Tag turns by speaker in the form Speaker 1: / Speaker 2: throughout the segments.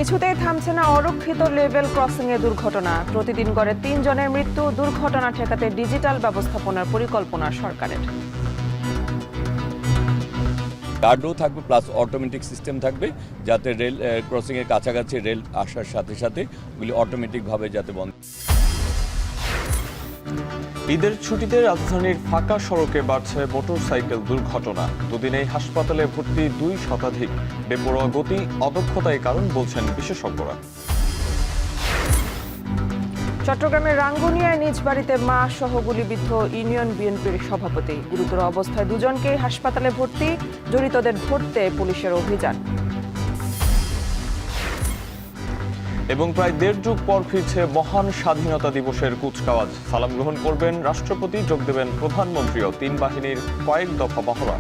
Speaker 1: কিছুতেই থামছে না অরক্ষিত লেভেল ক্রসিংয়ে দুর্ঘটনা। প্রতিদিন গড়ে ৩ জনের মৃত্যু। দুর্ঘটনা ঠেকাতে ডিজিটাল ব্যবস্থাপনার পরিকল্পনা সরকারের।
Speaker 2: গার্ডও থাকবে, প্লাস অটোমেটিক সিস্টেম থাকবে, যাতে রেল ক্রসিংয়ের কাছাকাছি রেল আসার সাথে সাথে ওগুলি অটোমেটিকভাবে যাতে বন্ধ।
Speaker 3: ঈদের ছুটিতে রাজধানীর ফাঁকা সড়কে বাড়ছে মোটরসাইকেল দুর্ঘটনা। দুদিনেই হাসপাতালে ভর্তি ২ শতাধিক। বেপরোয়া গতি, অদক্ষতাই কারণ বলছেন বিশেষজ্ঞরা।
Speaker 1: চট্টগ্রামের রাঙ্গুনিয়ায় নিজ বাড়িতে মা সহ গুলিবিদ্ধ ইউনিয়ন বিএনপির সভাপতি। গুরুতর অবস্থায় দুজনকেই হাসপাতালে ভর্তি। জড়িতদের ধরতে পুলিশের অভিযান।
Speaker 3: এবং প্রায় ১.৫ যুগ পর ফিরছে মহান স্বাধীনতা দিবসের কুচকাওয়াজ। সালাম গ্রহণ করবেন রাষ্ট্রপতি, যোগ দেবেন প্রধানমন্ত্রীও। ৩ বাহিনীর কয়েক দফা মহড়া।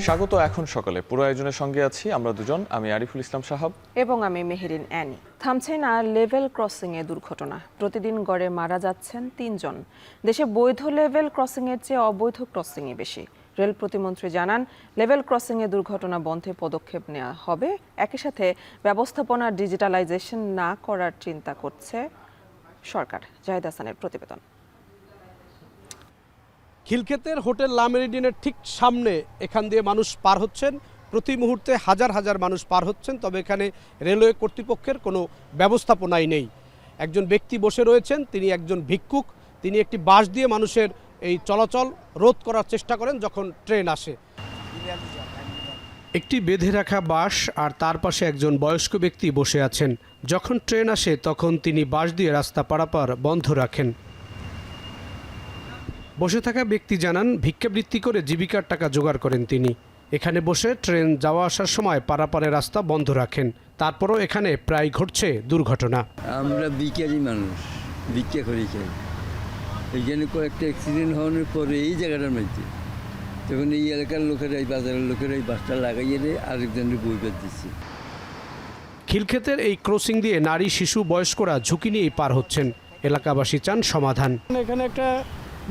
Speaker 3: স্বাগত এখন সকালে। পুরো আয়োজনের সঙ্গে আছি আমরা দুজন, আমি আরিফুল ইসলাম সাহাব
Speaker 1: এবং আমি মেহেরিন অ্যানি। থামছে না লেভেল ক্রসিংয়ে দুর্ঘটনা। প্রতিদিন গড়ে মারা যাচ্ছেন ৩ জন। দেশে বৈধ লেভেল ক্রসিংয়ের চেয়ে অবৈধ ক্রসিংই বেশি। রেল প্রতিমন্ত্রী জানান, লেভেল ক্রসিংয়ে দুর্ঘটনা বন্ধে পদক্ষেপ নেওয়া হবে। একই সাথে ব্যবস্থাপনা ডিজিটালাইজেশন না করার চিন্তা করছে সরকার। জাহিদ হাসানের প্রতিবেদন।
Speaker 4: খিলক্ষেতের হোটেল লা মেরিডিয়ানের ঠিক সামনে এখান দিয়ে মানুষ পার হচ্ছেন। প্রতি মুহূর্তে হাজার হাজার মানুষ পার হচ্ছেন, তবে এখানে রেলওয়ে কর্তৃপক্ষের কোনো ব্যবস্থাপনাই নেই। একজন ব্যক্তি বসে রয়েছেন, তিনি একজন ভিক্ষুক। তিনি একটি বাঁশ দিয়ে মানুষের এই চলাচল রোধ করার চেষ্টা করেন যখন ট্রেন আসে। একটি বেঁধে রাখা বাঁশ, আর তার পাশে একজন বয়স্ক ব্যক্তি বসে আছেন। যখন ট্রেন আসে তখন তিনি বাঁশ দিয়ে রাস্তা পারাপার বন্ধ রাখেন। বসে থাকা ব্যক্তি জানান, ভিক্ষাবৃত্তি করে জীবিকার টাকা জোগাড় করেন তিনি। এখানে বসে ট্রেন যাওয়া আসার সময় পারাপারের রাস্তা বন্ধ রাখেন। তারপরও এখানে প্রায় ঘটছে দুর্ঘটনা।
Speaker 5: আমরা বিকারি মানুষ, ভিক্ষা করি খাই। এখানে কয়েকটা অ্যাক্সিডেন্ট হওয়ার পরে এই জায়গাটার মধ্যে তখন এই এলাকার লোকেরা, এই বাজারের লোকেরা এই বাসটা লাগাইয়ে আরেকজনের বই বের দিচ্ছে।
Speaker 4: খিলক্ষেতের এই ক্রসিং দিয়ে নারী, শিশু, বয়স্করা ঝুঁকি নিয়েই পার হচ্ছেন। এলাকাবাসী চান সমাধান।
Speaker 6: এখানে একটা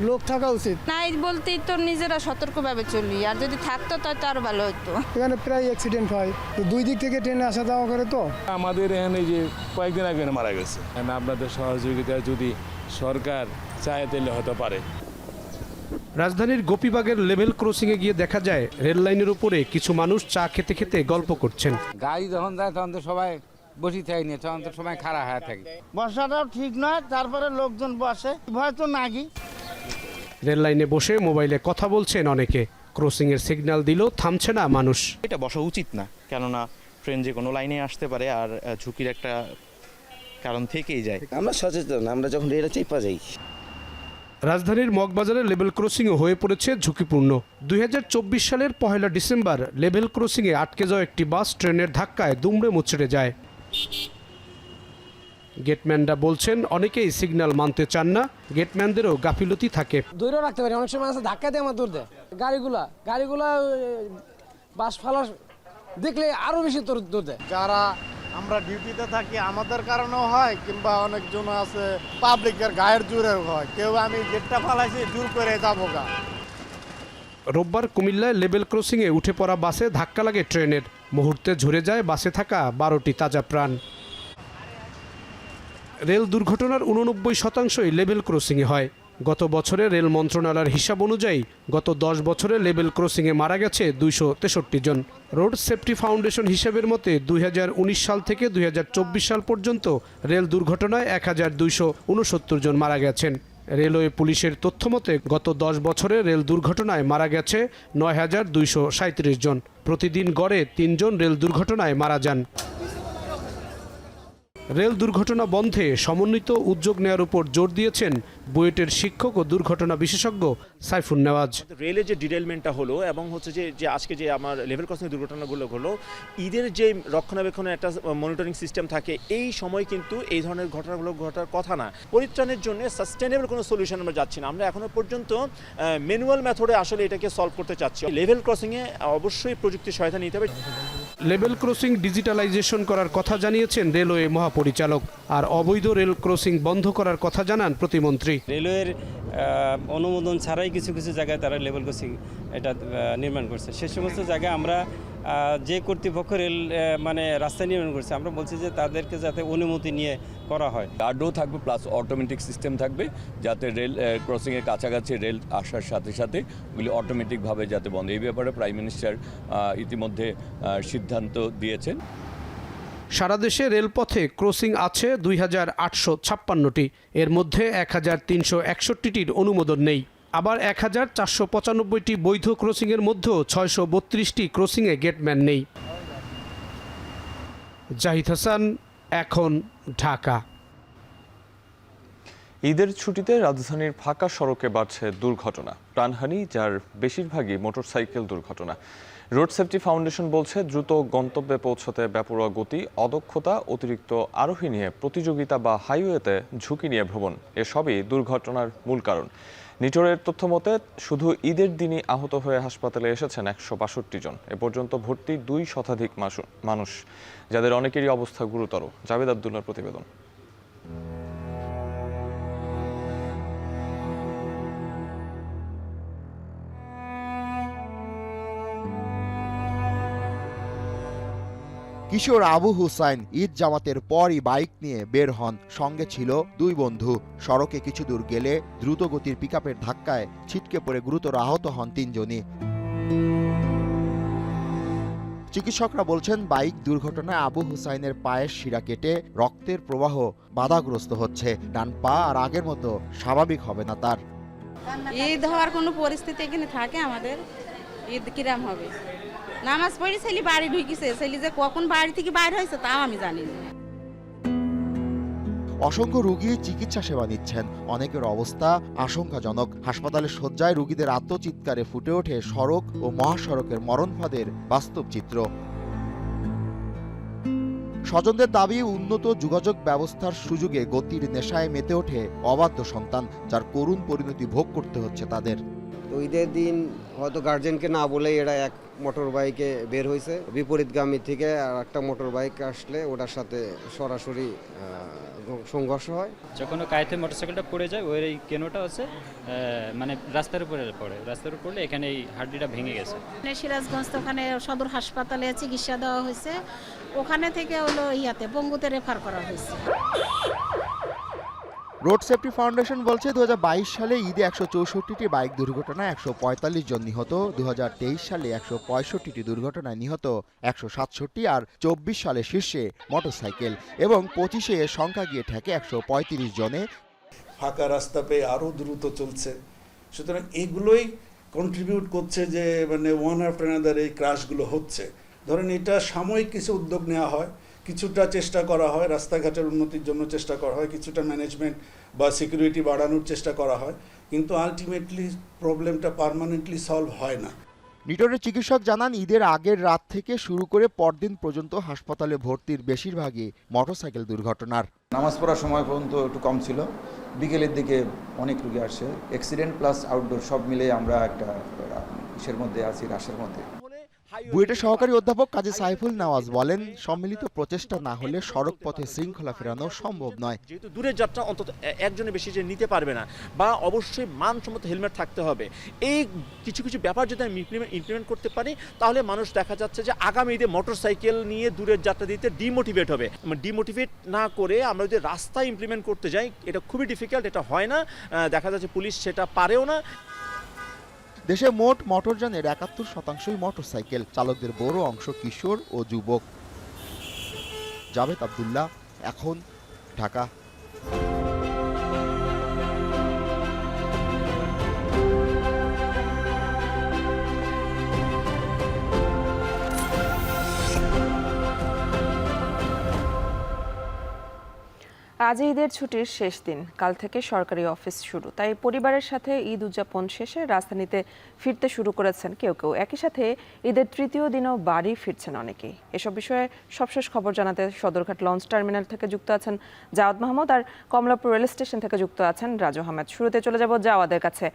Speaker 6: লোক থাকা উচিত।
Speaker 7: নাই বলতেই তো নিজেরা সতর্কভাবে চলি, আর যদি থাকতো তাই তো আরো ভালো হতো।
Speaker 6: এখানে প্রায় অ্যাক্সিডেন্ট হয়, তো 2 দিক থেকে ট্রেনে আসা যাওয়া করে। তো
Speaker 8: আমাদের এখানে যে কয়েকদিন আগে মারা গেছে, আপনাদের সহযোগিতা যদি সরকার চায় তাহলে হতে পারে।
Speaker 4: রাজধানীর গোপীবাগের লেভেল ক্রসিংয়ে গিয়ে দেখা যায় রেল লাইনের উপরে কিছু মানুষ চা খেতে খেতে গল্প করছেন।
Speaker 9: গাড়ি যখন যায় তখন তো সবাই বসে থাকে না, তখন তো সবাই খাড়া হয়ে থাকে।
Speaker 6: বসাটাও ঠিক নয়, তারপরে লোকজন বসে, ভয় তো নাগি।
Speaker 4: রেল লাইনে বসে মোবাইলে কথা বলছেন অনেকে। ক্রসিংয়ের সিগন্যাল দিলেও থামছে না মানুষ।
Speaker 10: এটা বসা উচিত না, কেননা ট্রেন যে কোনো লাইনে আসতে পারে, আর ঝুঁকির একটা কারণ থেকেই যায়।
Speaker 11: আমরা সচেতন, আমরা যখন রেলে চেপা যাই।
Speaker 4: রাজধানীর মগবাজারে লেভেল ক্রসিংও হয়ে পড়েছে ঝুঁকিপূর্ণ। ২০২৪ সালের ১ ডিসেম্বর লেভেল ক্রসিংয়ে আটকে যাওয়া একটি বাস ট্রেনের ধাক্কায় দুমড়ে মুচড়ে যায়। গেটম্যানরা বলছেন, অনেকেই সিগন্যাল মানতে চান না। গেটম্যানদেরও গাফিলতি থাকে।
Speaker 6: দূরেও রাখতে পারি, অনেক সময় আছে ধাক্কা দিয়ে আমার দূর দেয়। গাড়িগুলা বাস ফালা দেখলে আরো বেশি দূর দেয়।
Speaker 12: যারা আমরা ডিউটিতে থাকি আমাদের কারণেও হয়, কিংবা অনেকজন আছে পাবলিকের গায়ের জোরের হয়। কেউ আমি গেটটা ফালাইছি জোর করে যাবো গা।
Speaker 4: রোববার কুমিল্লায় লেভেল ক্রসিংয়ে উঠে পড়া বাসে ধাক্কা লাগে ট্রেনের। মুহূর্তে ঝরে যায় বাসে থাকা 12টি তাজা প্রাণ। রেল দুর্ঘটনার 89% লেভেল ক্রসিংয়ে হয়। গত বছরে রেল মন্ত্রণালয়ের হিসাব অনুযায়ী গত 10 বছরে লেভেল ক্রসিংয়ে মারা গেছে 263 জন। রোড সেফটি ফাউন্ডেশন হিসাবের মতে 2019 সাল থেকে 2024 সাল পর্যন্ত রেল দুর্ঘটনায় 1269 জন মারা গেছেন। রেলওয়ে পুলিশের তথ্য মতে গত 10 বছরে রেল দুর্ঘটনায় মারা গেছে 9237 জন। প্রতিদিন গড়ে 3 জন রেল দুর্ঘটনায় মারা যান। রেল দুর্ঘটনা বন্ধে সমন্বিত উদ্যোগ নেওয়ার উপর জোর দিয়েছেন বুয়েটের শিক্ষক ও দুর্ঘটনা বিশেষজ্ঞ সাইফুন নেওয়াজ।
Speaker 13: রেলের যে ডিটেলমেন্টটা হলো এবং হচ্ছে যে আজকে যে আমার লেভেল ক্রসিং দুর্ঘটনাগুলো হলো, ঈদের যে রক্ষণাবেক্ষণের একটা মনিটরিং সিস্টেম থাকে, এই সময় কিন্তু এই ধরনের ঘটনাগুলো ঘটার কথা না। পরিত্রাণের জন্য সাস্টেনেবল কোনো সলিউশন আমরা যাচ্ছি না। আমরা এখনো পর্যন্ত ম্যানুয়াল মেথডে আসলে এটাকে সলভ করতে চাচ্ছি। লেভেল ক্রসিংয়ে অবশ্যই প্রযুক্তির সহায়তা নিতে হবে।
Speaker 4: লেভেল ক্রসিং ডিজিটালাইজেশন করার কথা জানিয়েছেন রেলওয়ে মহাপরিচালক। আর অবৈধ রেল ক্রসিং বন্ধ করার কথা জানান প্রতিমন্ত্রী।
Speaker 8: রেলওয়ের অনুমোদন ছাড়াই কিছু কিছু জায়গায় তারা লেভেল ক্রসিং এটা নির্মাণ করছে। সে সমস্ত জায়গায় আমরা যে কর্তৃপক্ষ রেল রাস্তা নির্মাণ করছে আমরা বলছি যে তাদেরকে যাতে অনুমতি নিয়ে করা হয়।
Speaker 2: গার্ডও থাকবে প্লাস অটোমেটিক সিস্টেম থাকবে, যাতে রেল ক্রসিংয়ের কাছাকাছি রেল আসার সাথে সাথে ওগুলি অটোমেটিকভাবে যাতে বন্ধ। এই ব্যাপারে প্রাইম মিনিস্টার ইতিমধ্যে সিদ্ধান্ত দিয়েছেন।
Speaker 4: সারা দেশে রেলপথে ক্রসিং আছে 2856টি, এর মধ্যে 1361টির অনুমোদন নেই। আবার 1495টি বৈধ ক্রসিংয়ের মধ্যেও 632টি ক্রসিংয়ে গেটম্যান নেই। জাহিদ হাসান, এখন, ঢাকা।
Speaker 3: ঈদের ছুটিতে রাজধানীর ফাঁকা সড়কে বাড়ছে দুর্ঘটনা, প্রাণহানি, যার বেশিরভাগই মোটরসাইকেল দুর্ঘটনা। রোড সেফটি ফাউন্ডেশন বলছে দ্রুত গন্তব্যে পৌঁছতে বেপরোয়া গতি, অদক্ষতা, অতিরিক্ত আরোহী নিয়ে প্রতিযোগিতা বা হাইওয়েতে ঝুঁকি নিয়ে ভ্রমণ এসবই দুর্ঘটনার মূল কারণ। নিটোরের তথ্য মতে শুধু ঈদের দিনই আহত হয়ে হাসপাতালে এসেছেন 162 জন। এ পর্যন্ত ভর্তি 2 শতাধিক মানুষ, যাদের অনেকেরই অবস্থা গুরুতর। জাভেদ আব্দুল্লাহর প্রতিবেদন।
Speaker 14: কিশোর আবু হুসাইন ঈদ জামাতের পরই বাইক নিয়ে বের হন। সঙ্গে ছিল 2 বন্ধু। সড়কে কিছু দূর গেলে দ্রুতগতির পিকআপের ধাক্কায় ছিটকে পড়ে গুরুতর আহত হন 3 জনই। চিকিৎসকরা বলছেন বাইক দুর্ঘটনায় আবু হুসাইনের পায়ের শিরা কেটে রক্তের প্রবাহ বাধাগ্রস্ত হচ্ছে। ডান পা আর আগের মতো স্বাভাবিক হবে না তার।
Speaker 7: ঈদ হওয়ার কোনো পরিস্থিতি এখানে থাকে আমাদের? ঈদ কিরাম হবে? নামাজ পড়ি ছেলে বাড়ি ঢুকিছে, ছেলে যে কখন বাড়ি থেকে বাইরে হয়েছে তাও আমি জানি না।
Speaker 14: অসংখ্য রোগী চিকিৎসা সেবা নিচ্ছেন, অনেকের অবস্থা আশঙ্কাজনক। হাসপাতালের শয্যায় রোগীদের আত্মচিৎকারে ফুটে ওঠে সড়ক ও মহাসড়কের মরণফাঁদের বাস্তব চিত্র। স্বজনদের দাবি, উন্নত যোগাযোগ ব্যবস্থার সুযোগে গতির নেশায় মেতে ওঠে অবাধ্য সন্তান, যার করুণ পরিণতি ভোগ করতে হচ্ছে তাদের।
Speaker 6: তো ঈদের দিন হয়তো গার্জেনকে না বলে এরা এক মোটর বাইকে বের হয়েছে, বিপরীতগামী থেকে আর একটা মোটর বাইক আসলে ওটার সাথে সরাসরি সংঘর্ষ হয়।
Speaker 8: যখন কায়তে মোটরসাইকেলটা পড়ে যায়, ওই কেনোটা হচ্ছে রাস্তার উপরে পড়ে, রাস্তার উপরে এখানে এই হাড্ডিটা ভেঙে গেছে।
Speaker 7: সিরাজগঞ্জ ওখানে সদর হাসপাতালে চিকিৎসা দেওয়া হয়েছে, ওখানে থেকে হলো পঙ্গুতে রেফার করা হয়েছে।
Speaker 14: রোড সেফটি ফাউন্ডেশন বলছে 2022 সালে ঈদে 164টি বাইক দুর্ঘটনায় 145 জন নিহত, 2023 সালে 165টি দুর্ঘটনায় নিহত 167, আর 24 সালে শীর্ষে মোটরসাইকেল, এবং 25-এ সংখ্যা গিয়ে ঠেকে 135 জনে।
Speaker 12: ফাঁকা রাস্তা পেয়ে আরও দ্রুত চলছে, সুতরাং এগুলোই কন্ট্রিবিউট করছে যে ওয়ান আফটার অ্যানাদার এই ক্রাশগুলো হচ্ছে। ধরেন এটা সাময়িক কিছু উদ্যোগ নেওয়া হয়, কিছুটা চেষ্টা করা হয়, রাস্তাঘাটের উন্নতির জন্য চেষ্টা করা হয়, কিছুটা ম্যানেজমেন্ট বা সিকিউরিটি বাড়ানোর চেষ্টা করা হয়, কিন্তু আলটিমেটলি প্রবলেমটা পার্মানেন্টলি সলভ হয় না।
Speaker 14: নিটোরের চিকিৎসক জানান, ঈদের আগের রাত থেকে শুরু করে পরদিন পর্যন্ত হাসপাতালে ভর্তির বেশিরভাগই মোটরসাইকেল দুর্ঘটনার।
Speaker 9: নামাজ পড়ার সময় পর্যন্ত একটু কম ছিল, বিকেলের দিকে অনেক রোগী আসছে। অ্যাক্সিডেন্ট প্লাস আউটডোর সব মিলে আমরা একটা ইসের মধ্যে আছি, রাশের মধ্যে।
Speaker 14: বুয়েটের সহকারী অধ্যাপক কাজী সাইফুল নওয়াজ বলেন, সম্মিলিত প্রচেষ্টা না হলে সড়ক পথে শৃঙ্খলা ফেরানো সম্ভব নয়।
Speaker 13: যেহেতু দূরের যাত্রা অন্তত একজনের বেশি যে নিতে পারবে না, বা অবশ্যই মানসম্মত হেলমেট থাকতে হবে, এই কিছু কিছু ব্যাপার যদি আমি ইমপ্লিমেন্ট করতে পারি, তাহলে মানুষ দেখা যাচ্ছে যে আগামী ঈদে মোটরসাইকেল নিয়ে দূরের যাত্রা দিতে ডিমোটিভেট হবে। ডিমোটিভেট না করে আমরা যদি রাস্তায় ইমপ্লিমেন্ট করতে যাই, এটা খুবই ডিফিকাল্ট, এটা হয় না, দেখা যাচ্ছে পুলিশ সেটা পারেও না।
Speaker 14: দেশে মোট মোটরযানের 71% মোটরসাইকেল, চালকদের বড় অংশ কিশোর ও যুবক। জাভেদ আব্দুল্লাহ, এখন, ঢাকা।
Speaker 1: আজ ঈদের ছুটির শেষ দিন, কাল থেকে সরকারি অফিস শুরু, তাই পরিবারের সাথে ঈদ উদযাপন শেষে রাজধানীতে ফিরতে শুরু করেছেন কেউ কেউ। একই সাথে ঈদের তৃতীয় দিনও বাড়ি ফিরছেন অনেকেই। এসব বিষয়ে সবশেষ খবর জানাতে সদরঘাট লঞ্চ টার্মিনাল থেকে যুক্ত আছেন জাওয়াদ মাহমুদ, আর কমলাপুর রেল স্টেশন থেকে যুক্ত আছেন রাজু আহমেদ। শুরুতে চলে যাব জাওয়াদের কাছে।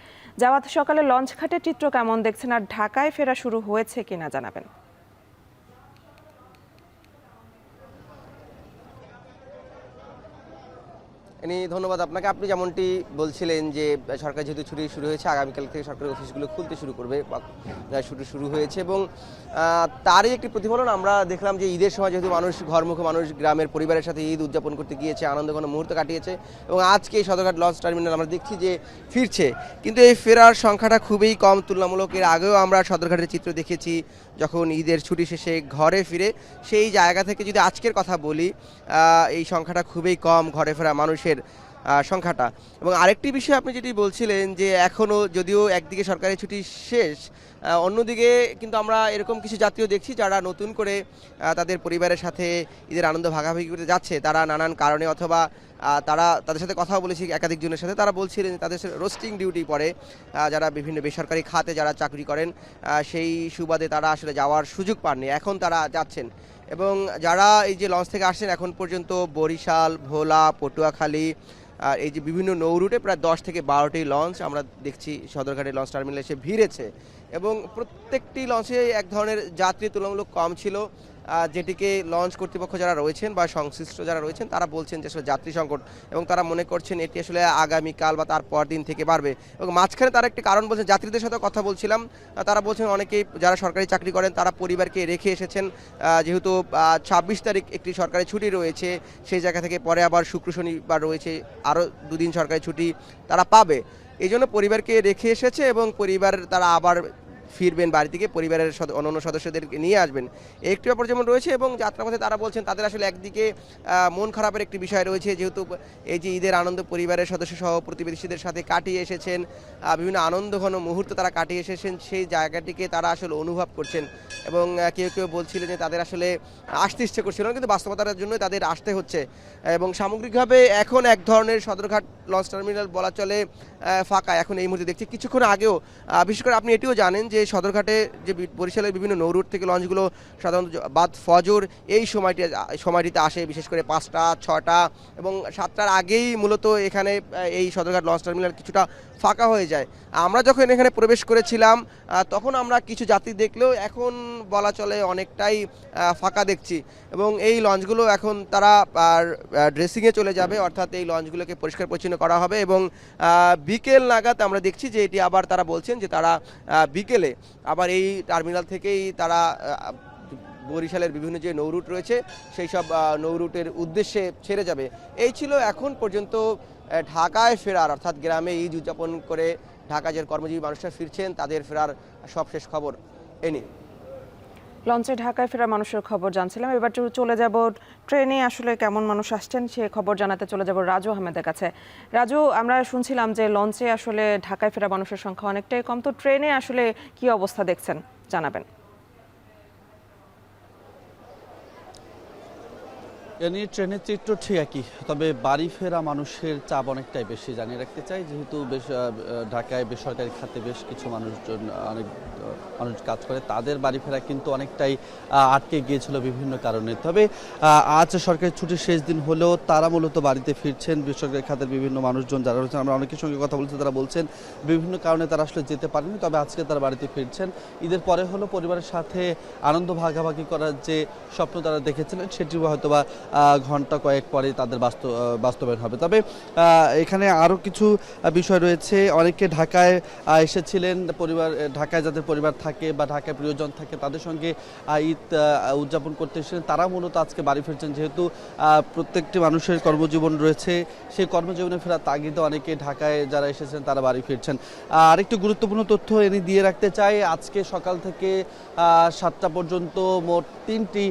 Speaker 1: জাওয়াদ, সকালে লঞ্চ ঘাটের চিত্র কেমন দেখছেন, আর ঢাকায় ফেরা শুরু হয়েছে কিনা জানাবেন।
Speaker 6: ধন্যবাদ আপনাকে। আপনি যেমনটি বলছিলেন যে সরকার যেহেতু ছুটি শুরু হয়েছে, আগামীকাল থেকে সরকারি অফিসগুলো খুলতে শুরু করবে বা শুরু হয়েছে, এবং তারই একটি প্রতিফলন আমরা দেখলাম যে ঈদের সময় যেহেতু মানুষ ঘরমুখী, মানুষ গ্রামের পরিবারের সাথে ঈদ উদযাপন করতে গিয়েছে, আনন্দঘন মুহূর্ত কাটিয়েছে, এবং আজকে এই সদরঘাট লঞ্চ টার্মিনাল আমরা দেখছি যে ফিরছে, কিন্তু এই ফেরার সংখ্যাটা খুবই কম তুলনামূলক। এর আগেও আমরা সদরঘাটের চিত্র দেখেছি যখন ঈদের ছুটি শেষে ঘরে ফিরে, সেই জায়গা থেকে যদি আজকের কথা বলি এই সংখ্যাটা খুবই কম ঘরে ফেরা মানুষের সংখ্যাটা। এবং আরেকটি বিষয় আপনি যেটি বলছিলেন যে এখনও যদিও একদিকে সরকারি ছুটি শেষ, অন্যদিকে কিন্তু আমরা এরকম কিছু যাত্রীও দেখছি যারা নতুন করে তাদের পরিবারের সাথে ঈদের আনন্দ ভাগাভাগি করতে যাচ্ছে। তারা নানান কারণে অথবা তাদের সাথে কথা বলেছি একাধিক জনের সাথে, তারা বলছিলেন তাদের রোস্টিং ডিউটি পড়ে, যারা বিভিন্ন বেসরকারি খাতে যারা চাকরি করেন সেই সুবাদে তারা আসলে যাওয়ার সুযোগ পাননি, এখন তারা যাচ্ছেন। এবং যারা এই যে লঞ্চ থেকে আসছেন এখন পর্যন্ত বরিশাল, ভোলা, পটুয়াখালী আর এই যে বিভিন্ন নৌ রুটে প্রায় 10 থেকে 12টি লঞ্চ আমরা দেখছি সদরঘাটের লঞ্চ টার্মিনালে এসে ভিড়েছে, এবং প্রত্যেকটি লঞ্চে এক ধরনের যাত্রী তুলনামূলক কম ছিল, যেটিকে লঞ্চ কর্তৃপক্ষ যারা রয়েছেন বা সংশ্লিষ্ট যারা রয়েছেন তারা বলছেন যে আসলে যাত্রী সংকট, এবং তারা মনে করছেন এটি আসলে আগামীকাল বা তার পর দিন থেকে বাড়বে। এবং মাঝখানে তারা একটি কারণ বলছেন, যাত্রীদের সাথে কথা বলছিলাম, তারা বলছেন অনেকেই যারা সরকারি চাকরি করেন তারা পরিবারকে রেখে এসেছেন, যেহেতু 26 তারিখ একটি সরকারি ছুটি রয়েছে, সেই জায়গা থেকে পরে আবার শুক্র শনিবার রয়েছে, আরও 2 দিন সরকারি ছুটি তারা পাবে, এই জন্য পরিবারকে রেখে এসেছে, এবং পরিবার তারা আবার ফিরবেন বাড়ি থেকে, পরিবারের অন্যান্য সদস্যদেরকে নিয়ে আসবেন, একটি ব্যাপার যেমন রয়েছে। এবং যাত্রাপথে তারা বলছেন তাদের আসলে একদিকে মন খারাপের একটি বিষয় রয়েছে, যেহেতু এই যে ঈদের আনন্দ পরিবারের সদস্য সহ প্রতিবেশীদের সাথে কাটিয়ে এসেছেন, বিভিন্ন আনন্দঘন মুহূর্ত তারা কাটিয়ে এসেছেন, সেই জায়গাটিকে তারা আসলে অনুভব করছেন। এবং কেউ কেউ বলছিলেন যে তাদের আসলে আসতে ইচ্ছে করছিল না, কিন্তু বাস্তবতার জন্য তাদের আসতে হচ্ছে। এবং সামগ্রিকভাবে এখন এক ধরনের সদরঘাট লঞ্চ টার্মিনাল বলা চলে ফাঁকা এখন এই মুহূর্তে দেখছি। কিছুক্ষণ আগেও বিশেষ করে আপনি এটিও জানেন যে সদরঘাটে যে বরিশালের বিভিন্ন নৌরুট থেকে লঞ্চগুলো সাধারণত বাদ ফজর এই সময়টিতে আসে, বিশেষ করে 5টা, 6টা এবং 7টার আগেই মূলত এখানে এই সদরঘাট লঞ্চ টার্মিনাল কিছুটা ফাঁকা হয়ে যায়। আমরা যখন এখানে প্রবেশ করেছিলাম তখন আমরা কিছু যাত্রী দেখলেও এখন বলা চলে অনেকটাই ফাঁকা দেখছি, এবং এই লঞ্চগুলো এখন তারা ড্রেসিংয়ে চলে যাবে, অর্থাৎ এই লঞ্চগুলোকে পরিষ্কার পরিচ্ছন্ন করা হবে। এবং বিকেল নাগাদ আমরা দেখছি যে এটি আবার তারা বলছেন যে তারা বিকেলে আবার এই টার্মিনাল থেকেই তারা বরিশালের বিভিন্ন যে নৌরুট রয়েছে সেই সব নৌরুটের উদ্দেশ্যে ছেড়ে যাবে। এই ছিল এখন পর্যন্ত ঢাকায় ফেরার, অর্থাৎ গ্রামে ঈদ উদযাপন করে ঢাকা যে কর্মজীবী মানুষরা ফিরছেন তাদের ফেরার সবশেষ খবর এনে
Speaker 1: লঞ্চে ঢাকায় ফেরা মানুষের খবর জানছিলাম। এবার চলে যাব ট্রেনে আসলে কেমন মানুষ আসছেন সে খবর জানাতে চলে যাব রাজু আহমেদের কাছে। রাজু, আমরা শুনছিলাম যে লঞ্চে আসলে ঢাকায় ফেরা মানুষের সংখ্যা অনেকটাই কম, তো ট্রেনে আসলে কি অবস্থা দেখছেন জানাবেন।
Speaker 15: এ নিয়ে ট্রেনের চিত্র ঠিক একই, তবে বাড়ি ফেরা মানুষের চাপ অনেকটাই বেশি। জানিয়ে রাখতে চাই যেহেতু ঢাকায় বেসরকারি খাতে বেশ কিছু অনেক মানুষ কাজ করে, তাদের বাড়ি ফেরা কিন্তু অনেকটাই আটকে গিয়েছিল বিভিন্ন কারণে। তবে আজ সরকারি ছুটির শেষ দিন হলেও তারা মূলত বাড়িতে ফিরছেন। বেসরকারি খাতের বিভিন্ন মানুষজন যারা রয়েছেন, আমরা অনেকের সঙ্গে কথা বলছি, তারা বলছেন বিভিন্ন কারণে তারা আসলে যেতে পারেনি, তবে আজকে তারা বাড়িতে ফিরছেন। ঈদের পরে হলো পরিবারের সাথে আনন্দ ভাগাভাগি করার যে স্বপ্ন তারা দেখেছিলেন সেটিও হয়তোবা ঘন্টা কয়েক পরে তাদের বাস্তবায়ন হবে। তবে এখানে আরও কিছু বিষয় রয়েছে। অনেকে ঢাকায় এসেছিলেন, ঢাকায় যাদের পরিবার থাকে বা ঢাকায় প্রিয়জন থাকে তাদের সঙ্গে ঈদ উদযাপন করতে এসেছেন, তারা মূলত আজকে বাড়ি ফিরছেন। যেহেতু প্রত্যেকটি মানুষের কর্মজীবন রয়েছে, সেই কর্মজীবনে ফেরার তাগিদে অনেকে ঢাকায় যারা এসেছেন তারা বাড়ি ফিরছেন। আরেকটি গুরুত্বপূর্ণ তথ্য এনে দিয়ে রাখতে চাই, আজকে সকাল থেকে 7টা পর্যন্ত মোট 3টি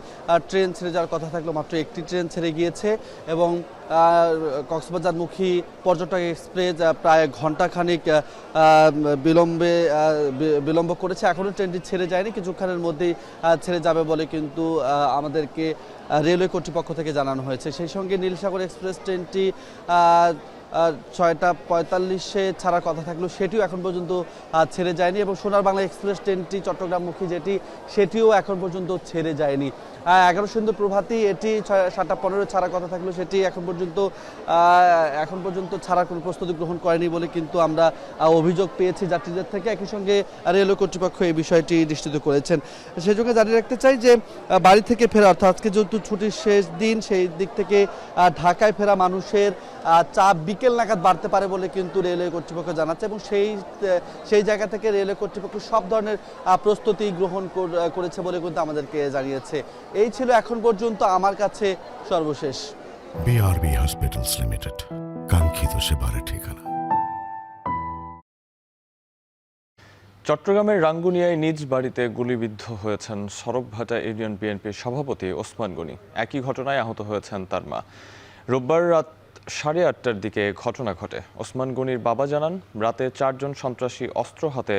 Speaker 15: ট্রেন ছেড়ে যাওয়ার কথা থাকলেও মাত্র একটি ট্রেন ছেড়ে গিয়েছে, এবং কক্সবাজারমুখী পর্যটক এক্সপ্রেস প্রায় ঘণ্টাখানিক বিলম্ব করেছে। এখনও ট্রেনটি ছেড়ে যায়নি, কিছুক্ষণের মধ্যেই ছেড়ে যাবে বলে কিন্তু আমাদেরকে রেলওয়ে কর্তৃপক্ষ থেকে জানানো হয়েছে। সেই সঙ্গে নীলসাগর এক্সপ্রেস ট্রেনটি 6টা 45-এ ছাড়ার কথা থাকলেও সেটিও এখন পর্যন্ত ছেড়ে যায়নি, এবং সোনার বাংলা এক্সপ্রেস ট্রেনটি চট্টগ্রামমুখী সেটিও এখন পর্যন্ত ছেড়ে যায়নি। 11 সুন্দর প্রভাতী এটি 7টা 15 ছাড়ার কথা থাকলেও সেটি এখন পর্যন্ত ছাড়ার কোনো প্রস্তুতি গ্রহণ করেনি বলে কিন্তু আমরা অভিযোগ পেয়েছি যাত্রীদের থেকে। একই সঙ্গে রেলওয়ে কর্তৃপক্ষ এই বিষয়টি নিশ্চিত করেছেন। সেই সঙ্গে জানিয়ে রাখতে চাই যে বাড়ি থেকে ফেরা, অর্থাৎ আজকে যেহেতু ছুটির শেষ দিন, সেই দিক থেকে ঢাকায় ফেরা মানুষের চাপ বিকেল নাগাদ বাড়তে পারে বলে কিন্তু রেলওয়ে কর্তৃপক্ষ জানাচ্ছে এবং সেই জায়গা থেকে রেলওয়ে কর্তৃপক্ষ সব ধরনের প্রস্তুতি গ্রহণ করেছে বলে কিন্তু আমাদেরকে জানিয়েছে। এই ছিল এখন পর্যন্ত আমার কাছে সর্বশেষ।
Speaker 16: বিআরবি হসপিটালস লিমিটেড, কাঙ্ক্ষিত সেবার ঠিকানা।
Speaker 3: চট্টগ্রামের রাঙ্গুনিয়ায় নিজ বাড়িতে গুলিবিদ্ধ হয়েছেন সড়কভাটা ইউনিয়ন বিএনপির সভাপতি ওসমান গনি। একই ঘটনায় আহত হয়েছেন তার মা। রোববার রাত 8:30টার দিকে ঘটনা ঘটে। ওসমান গনির বাবা জানান, রাতে 4 জন সন্ত্রাসী অস্ত্র হাতে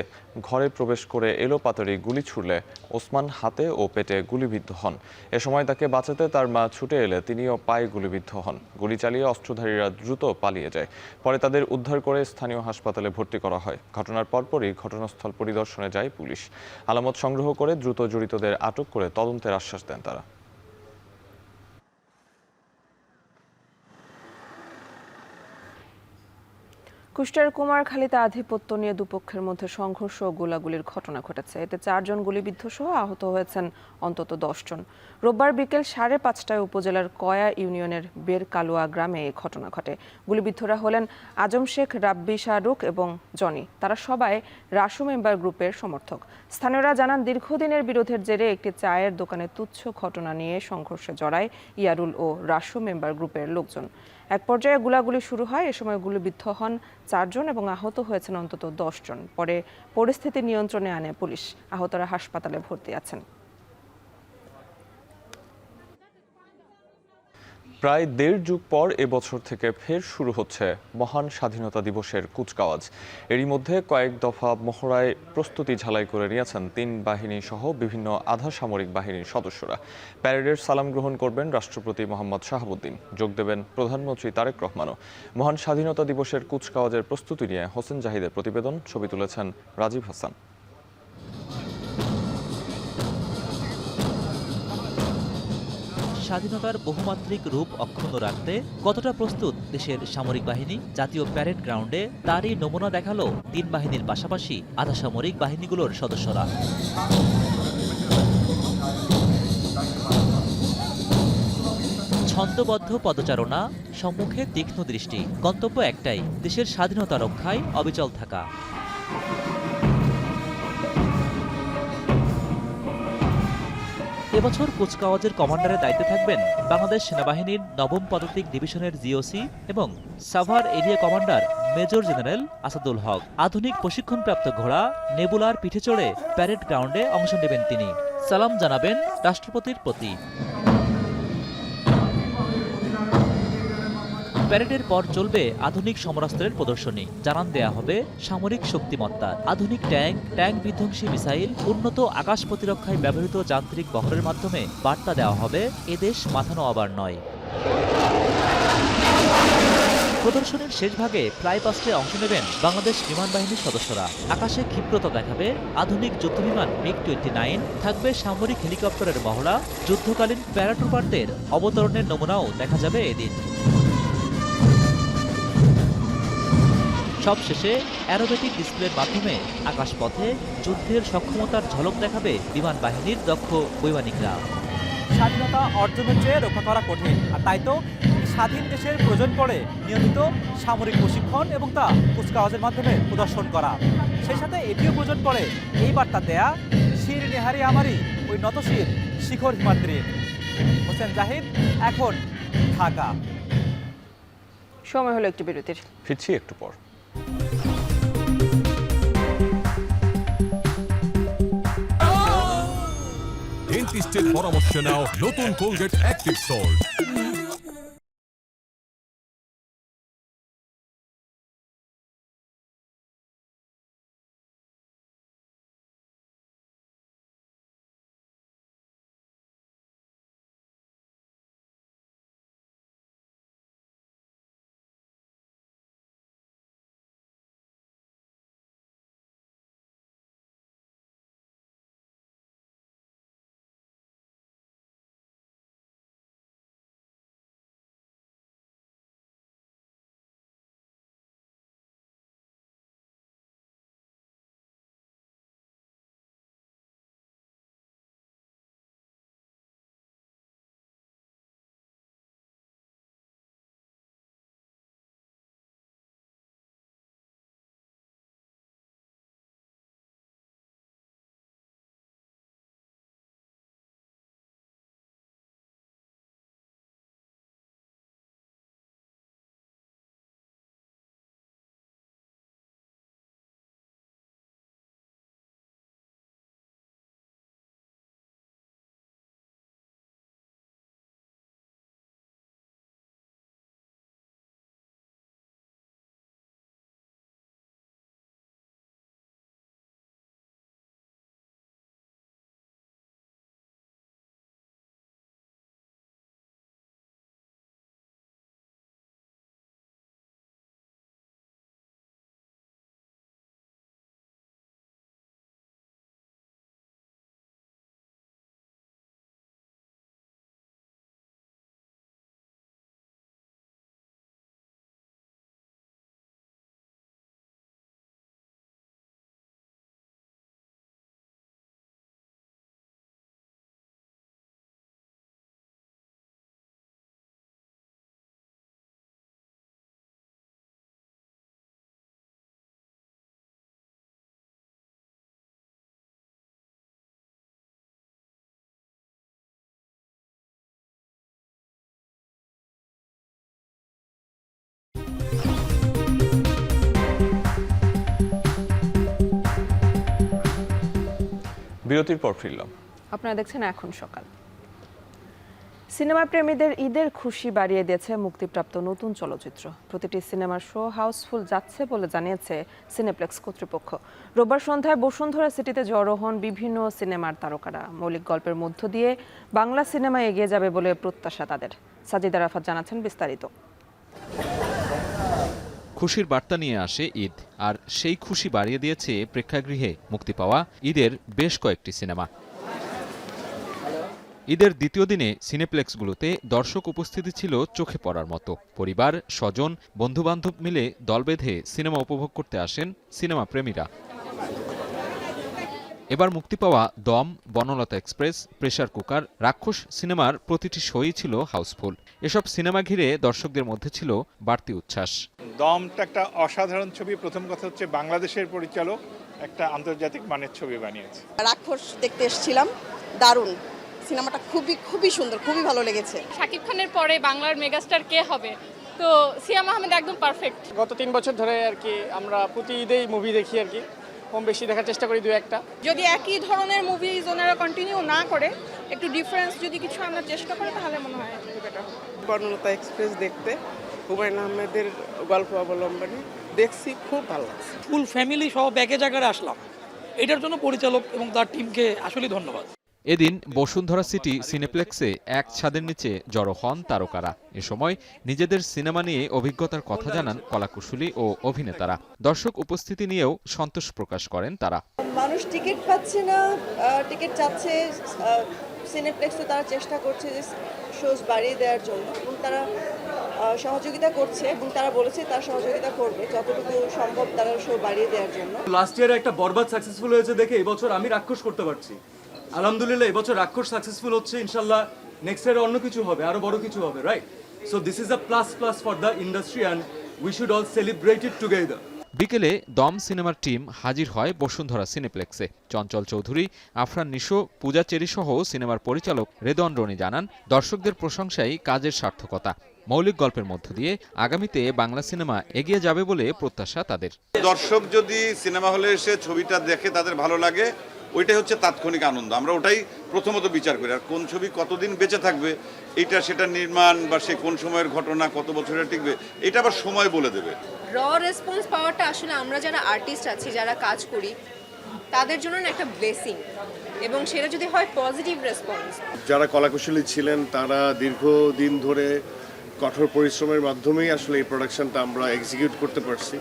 Speaker 3: ঘরে প্রবেশ করে এলোপাতাড়ি গুলি ছুড়লে ওসমান হাতে ও পেটে গুলিবিদ্ধ হন। এ সময় তাকে বাঁচাতে তার মা ছুটে এলে তিনিও পায়ে গুলিবিদ্ধ হন। গুলি চালিয়ে অস্ত্রধারীরা দ্রুত পালিয়ে যায়। পরে তাদের উদ্ধার করে স্থানীয় হাসপাতালে ভর্তি করা হয়। ঘটনার পরপরই ঘটনাস্থল পরিদর্শনে যায় পুলিশ। আলামত সংগ্রহ করে দ্রুত জড়িতদের আটক করে তদন্তের আশ্বাস দেন তারা।
Speaker 1: কুষ্টিয়ার কুমারখালীতে আধিপত্য নিয়ে দুপক্ষের মধ্যে সংঘর্ষ ও গোলাগুলির ঘটনা ঘটেছে। এতে 4 জন গুলিবিদ্ধ সহ আহত হয়েছেন অন্তত 10 জন। রোববার বিকেল 5:30টায় উপজেলার কয়া ইউনিয়নের বেরকালুয়া গ্রামে এই ঘটনা ঘটে। গুলিবিদ্ধরা হলেন আজম শেখ, রাব্বি, শাহরুখ এবং জনি। তারা সবাই রাসু মেম্বার গ্রুপের সমর্থক। স্থানীয়রা জানান, দীর্ঘদিনের বিরোধের জেরে একটি চায়ের দোকানে তুচ্ছ ঘটনা নিয়ে সংঘর্ষে জড়ায় ইয়ারুল ও রাসু মেম্বার গ্রুপের লোকজন। এক পর্যায়ে গোলাগুলি শুরু হয়। এ সময় গুলিবিদ্ধ হন 4 জন এবং আহত হয়েছেন অন্তত 10 জন। পরে পরিস্থিতি নিয়ন্ত্রণে আনে পুলিশ। আহতরা হাসপাতালে ভর্তি আছেন।
Speaker 3: প্রায় 1.5 যুগ পর এবছর থেকে ফের শুরু হচ্ছে মহান স্বাধীনতা দিবসের কুচকাওয়াজ। এরই মধ্যে কয়েক দফা মহড়ায় প্রস্তুতি ঝালাই করে নিয়েছেন 3 বাহিনী সহ বিভিন্ন আধা সামরিক বাহিনীর সদস্যরা। প্যারেডের সালাম গ্রহণ করবেন রাষ্ট্রপতি মোহাম্মদ শাহাবুদ্দিন। যোগ দেবেন প্রধানমন্ত্রী তারেক রহমানও। মহান স্বাধীনতা দিবসের কুচকাওয়াজের প্রস্তুতি নিয়ে হোসেন জাহিদের প্রতিবেদন। ছবি তুলেছেন রাজীব হাসান।
Speaker 17: স্বাধীনতার বহুমাত্রিক রূপ অক্ষুণ্ণ রাখতে কতটা প্রস্তুত দেশের সামরিক বাহিনী? জাতীয় প্যারেড গ্রাউন্ডে তারই নমুনা দেখালো 3 বাহিনীর পাশাপাশি আধা সামরিক বাহিনীগুলোর সদস্যরা। ছন্দবদ্ধ পদচারণা, সম্মুখে তীক্ষ্ণ দৃষ্টি, গন্তব্য একটাই, দেশের স্বাধীনতা রক্ষায় অবিচল থাকা। এবছর কুচকাওয়াজের কমান্ডারের দায়িত্বে থাকবেন বাংলাদেশ সেনাবাহিনীর 9ম পদাতিক ডিভিশনের জিওসি এবং Savar area commander major general Asadul Haque. আধুনিক প্রশিক্ষণপ্রাপ্ত ঘোড়া নেবুলার পিঠে চড়ে প্যারেড গ্রাউন্ডে অংশ নেবেন তিনি। সালাম জানাবেন রাষ্ট্রপতির প্রতি। প্যারেডের পর চলবে আধুনিক সমরাস্ত্রের প্রদর্শনী। জানান দেয়া হবে সামরিক শক্তিমত্তা, আধুনিক ট্যাঙ্ক বিধ্বংসী মিসাইল, উন্নত আকাশ প্রতিরক্ষায় ব্যবহৃত যান্ত্রিক বহরের মাধ্যমে বার্তা দেওয়া হবে এদেশ মাথা নোয়াবার নয়। প্রদর্শনীর শেষ ভাগে প্রায় 5টায় অংশ নেবেন বাংলাদেশ বিমান বাহিনীর সদস্যরা। আকাশে ক্ষিপ্রতা দেখাবে আধুনিক যুদ্ধবিমান MiG-29, থাকবে সামরিক হেলিকপ্টারের মহড়া, যুদ্ধকালীন প্যারাট্রুপারদের অবতরণের নমুনাও দেখা যাবে এদিন। সবশেষে অ্যারোবেটিক ডিসপ্লের মাধ্যমে আকাশপথে যুদ্ধের সক্ষমতার ঝলক দেখাবে বিমান বাহিনীর দক্ষ বৈমানিকরা।
Speaker 18: স্বাধীনতা অর্জনের চেয়ে রক্ষা করা কঠিন, আর তাই তো স্বাধীন দেশের প্রয়োজন পড়ে নিয়মিত সামরিক প্রশিক্ষণ এবং তা কুচকাওয়াজের মাধ্যমে প্রদর্শন করা। সেই সাথে এটিও প্রয়োজন পড়ে এই বার্তা দেয়া, শির নেহারি আমারই ওই নতশির শিখর হিমাদ্রির। হোসেন জাহিদ, এখন ঢাকা।
Speaker 1: সময় হলো একটু বিরতির।
Speaker 3: ফিরছি একটু পর।
Speaker 16: ডেন্টিস্টের পরামর্শ নাও নতুন কোলগেট অ্যাক্টিভ সল্ট।
Speaker 3: বিরতির পর ফিরলাম।
Speaker 1: আপনারা দেখছেন এখন সকাল। সিনেমা প্রেমীদের ঈদের খুশি বাড়িয়ে দিয়েছে মুক্তিপ্রাপ্ত নতুন চলচ্চিত্র। প্রতিটি সিনেমার শো হাউসফুল যাচ্ছে বলে জানিয়েছে সিনেপ্লেক্স কর্তৃপক্ষ। রোববার সন্ধ্যায় বসুন্ধরা সিটিতে জড়ো হন বিভিন্ন সিনেমার তারকারা। মৌলিক গল্পের মধ্য দিয়ে বাংলা সিনেমা এগিয়ে যাবে বলে প্রত্যাশা তাদের। সাজিদ আরাফাত জানাচ্ছেন বিস্তারিত।
Speaker 19: খুশির বার্তা নিয়ে আসে ঈদ, আর সেই খুশি বাড়িয়ে দিয়েছে প্রেক্ষাগৃহে মুক্তি পাওয়া ঈদের বেশ কয়েকটি সিনেমা। ঈদের দ্বিতীয় দিনে সিনেপ্লেক্সগুলোতে দর্শক উপস্থিতি ছিল চোখে পড়ার মতো। পরিবার, স্বজন, বন্ধুবান্ধব মিলে দল বেঁধে সিনেমা উপভোগ করতে আসেন সিনেমা প্রেমীরা। এবার মুক্তি পাওয়া দম, বনলতা এক্সপ্রেস, প্রেসার কুকার, রাক্ষস সিনেমার প্রতিটি শোই ছিল হাউসফুল। এসব সিনেমা ঘিরে দর্শকদের মধ্যে ছিল বাড়তি উচ্ছ্বাস।
Speaker 20: দমটা একটা অসাধারণ ছবি। প্রথম কথা হচ্ছে বাংলাদেশের পরিচালক একটা আন্তর্জাতিক মানের ছবি বানিয়েছে।
Speaker 21: রাক্ষস দেখতে এসেছিলাম, দারুণ সিনেমাটা, খুবই সুন্দর, খুবই ভালো লেগেছে।
Speaker 22: শাকিব খানের পরে বাংলার মেগাস্টার কে হবে, তো সিয়াম আহমেদ একদম পারফেক্ট।
Speaker 23: গত 3 বছর ধরে আর কি আমরা প্রতি ঈদেই মুভি দেখি আর কি, কম বেশি দেখার চেষ্টা করি 2-1টা।
Speaker 22: যদি একই ধরনের মুভিজ ওনারা কন্টিনিউ না করে একটু ডিফারেন্স যদি কিছু আমরা চেষ্টা করি তাহলে মনে হয় বেটার হবে।
Speaker 24: বর্ণলতা এক্সপ্রেস দেখতে হুমায়ুন আহমেদের গল্প অবলম্বনে দেখছি, খুব ভালো লাগছে।
Speaker 25: ফুল ফ্যামিলি সহ ব্যাগেজ আকারে আসলাম, এটার জন্য পরিচালক এবং তার টিমকে আসলে ধন্যবাদ।
Speaker 19: এদিন বসুন্ধরা সিটি সিনেপ্লেক্সে এক ছাদের নিচে জড়ো হন তারকারা। এ সময় নিজেদের সিনেমা নিয়ে অভিজ্ঞতার কথা জানান কলাকুশলী ও অভিনেতারা। দর্শক উপস্থিতি নিয়েও সন্তোষ প্রকাশ করেন তারা।
Speaker 21: মানুষ টিকিট পাচ্ছে না, টিকিট চাচ্ছে, সিনেপ্লেক্সে তারা চেষ্টা করছে যে শোজ বাড়িয়ে দেওয়ার জন্য, এবং তারা সহযোগিতা করছে এবং তারা বলেছে তারা সহযোগিতা করবে যতটুকু সম্ভব তারা শো বাড়িয়ে দেওয়ার জন্য।
Speaker 26: লাস্ট ইয়ারে একটা বরবাদ সাকসেসফুল হয়েছে দেখে এবছর আমি রাক্ষস করতে পারছি। আলহামদুলিল্লাহ এবছর রাক্ষস সাকসেসফুল হচ্ছে, ইনশাল্লাহ নেক্সট ইয়ারে অন্য কিছু হবে, আরো বড় কিছু হবে, right? So this is a plus for the industry and we should all celebrate it together.
Speaker 19: বিকেলে দম সিনেমার টিম হাজির হয় বসুন্ধরা সিনেপ্লেক্সে। চঞ্চল চৌধুরী, আফরান নিশো, পূজা চেরি সহ সিনেমার পরিচালক রেদওয়ান রনি জানান, দর্শকদের প্রশংসাই কাজের সার্থকতা। মৌলিক গল্পের মধ্য দিয়ে আগামীতে বাংলা সিনেমা এগিয়ে যাবে বলে প্রত্যাশা তাদের।
Speaker 27: দর্শক যদি সিনেমা হলে এসে ছবিটা দেখে তাদের ভালো লাগে, ওইটাই হচ্ছে তাৎক্ষণিক আনন্দ। আমরা ওটাই প্রথমত বিচার করি। আর কোন ছবি কতদিন বেঁচে থাকবে, এটা সেটা নির্মাণ বা সে কোন সময়ের ঘটনা, কত বছরের টিকবে, এটা আবার সময় বলে দেবে।
Speaker 28: র রেসপন্স পাওয়াটা আসলে আমরা যারা আর্টিস্ট আছি, যারা কাজ করি, তাদের জন্য একটা ব্লেসিং, এবং সেটা যদি হয় পজিটিভ রেসপন্স।
Speaker 29: যারা কলাকুশলী ছিলেন তারা দীর্ঘদিন ধরে কঠোর পরিশ্রমের মাধ্যমেই আসলে এই প্রোডাকশনটা আমরা এক্সিকিউট করতে পারছি।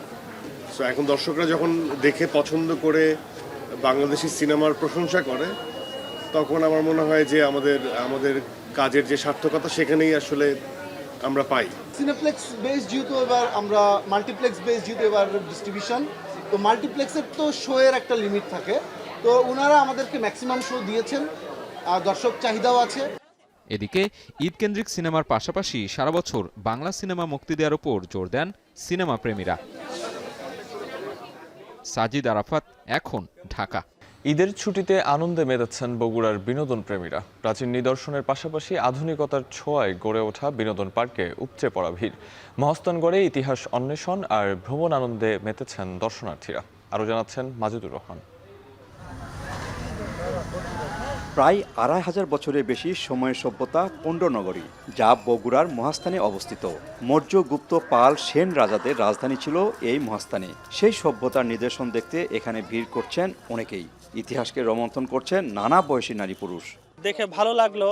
Speaker 29: সো এখন দর্শকরা যখন দেখে পছন্দ করে বাংলাদেশি সিনেমার প্রশংসা করে, তখন আমার মনে হয় যে আমাদের কাজের যে সার্থকতা সেখানেই আসলে আমরা পাই।
Speaker 30: সিনেপ্লেক্স বেস যেহেতু এবার আমরা মাল্টিপ্লেক্স বেস যেহেতু এবার ডিস্ট্রিবিউশন, তো মাল্টিপ্লেক্সের তো শো এর একটা লিমিট থাকে, তো ওনারা আমাদেরকে ম্যাক্সিমাম শো দিয়েছেন, আর দর্শক চাহিদাও আছে।
Speaker 19: এদিকে ঈদ কেন্দ্রিক সিনেমার পাশাপাশি সারা বছর বাংলা সিনেমা মুক্তি দেওয়ার উপর জোর দেন সিনেমা প্রেমীরা। সাজিদ আরাফাত, এখন, ঢাকা।
Speaker 3: ঈদের ছুটিতে আনন্দে মেতেছেন বগুড়ার বিনোদন প্রেমীরা। প্রাচীন নিদর্শনের পাশাপাশি আধুনিকতার ছোঁয়ায় গড়ে ওঠা বিনোদন পার্কে উপচে পড়া ভিড়। মহস্তানগড়ে ইতিহাস অন্বেষণ আর ভ্রমণ আনন্দে মেতেছেন দর্শনার্থীরা। আরও জানাচ্ছেন মাজেদুর রহমান।
Speaker 31: প্রায় ২৫০০ বছরের বেশি সময়ের সভ্যতা কুণ্ডনগরী, যা বগুড়ার মহাস্থানে অবস্থিত। মৌর্য, গুপ্ত, পাল, সেন রাজাদের রাজধানী ছিল এই মহাস্থানে। সেই সভ্যতার নিদর্শন দেখতে এখানে ভিড় করছেন অনেকেই। ইতিহাসকে রোমন্থন করছেন নানা বয়সী নারী পুরুষ।
Speaker 32: দেখে ভালো লাগলো,